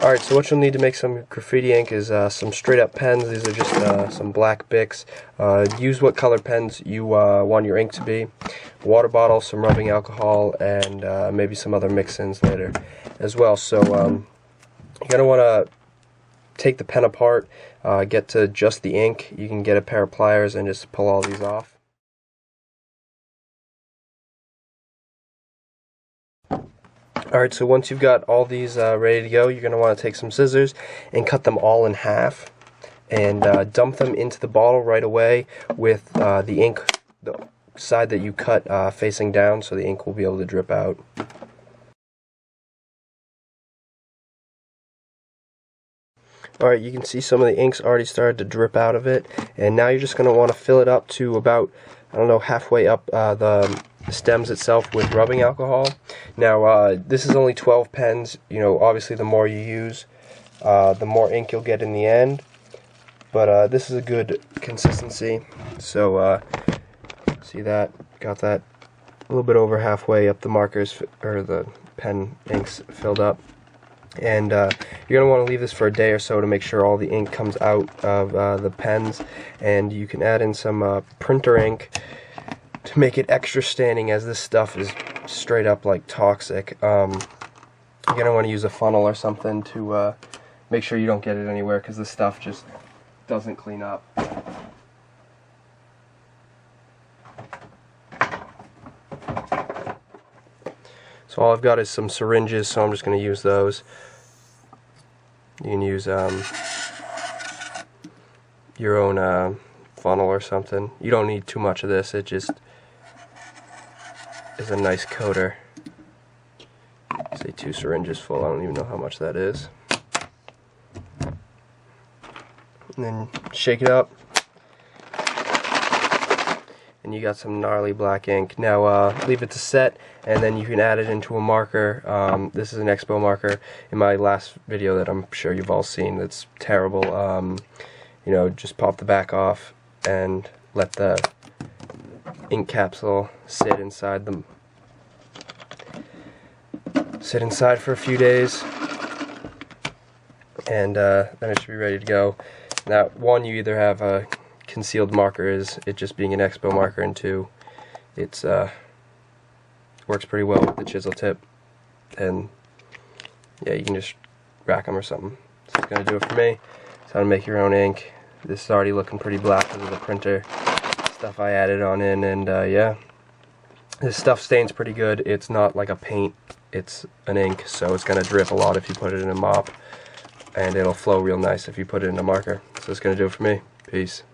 Alright, so what you'll need to make some graffiti ink is some straight up pens. These are just some black Bics. Use what color pens you want your ink to be. A water bottle, some rubbing alcohol, and maybe some other mix-ins later as well. So you're going to want to take the pen apart, get to just the ink. You can get a pair of pliers and just pull all these off. Alright, so once you've got all these ready to go, you're going to want to take some scissors and cut them all in half and dump them into the bottle right away with the ink, the side that you cut facing down, so the ink will be able to drip out. Alright, you can see some of the ink's already started to drip out of it, and now you're just going to want to fill it up to about, I don't know, halfway up the stems itself with rubbing alcohol. Now this is only 12 pens. You know, obviously the more you use, the more ink you'll get in the end, but this is a good consistency. So see that, got that a little bit over halfway up the markers, or the pen inks filled up. And you're going to want to leave this for a day or so to make sure all the ink comes out of the pens, and you can add in some printer ink to make it extra staining, as this stuff is straight up like toxic. You're going to want to use a funnel or something to make sure you don't get it anywhere, because this stuff just doesn't clean up. So all I've got is some syringes, so I'm just going to use those. You can use your own funnel or something. You don't need too much of this, it just is a nice coater. Say 2 syringes full, I don't even know how much that is. And then shake it up, and you got some gnarly black ink. Now leave it to set, and then you can add it into a marker. This is an Expo marker in my last video that I'm sure you've all seen. That's terrible. You know, just pop the back off and let the ink capsule sit inside for a few days, and then it should be ready to go. Now, one, you either have a concealed marker, is it just being an Expo marker, and 2, it's works pretty well with the chisel tip, and yeah, you can just rack them or something. So it's gonna do it for me. It's how to make your own ink. This is already looking pretty black because of the printer stuff I added on in, and yeah, this stuff stains pretty good. It's not like a paint, it's an ink, so it's gonna drip a lot if you put it in a mop, and it'll flow real nice if you put it in a marker. So it's gonna do it for me. Peace.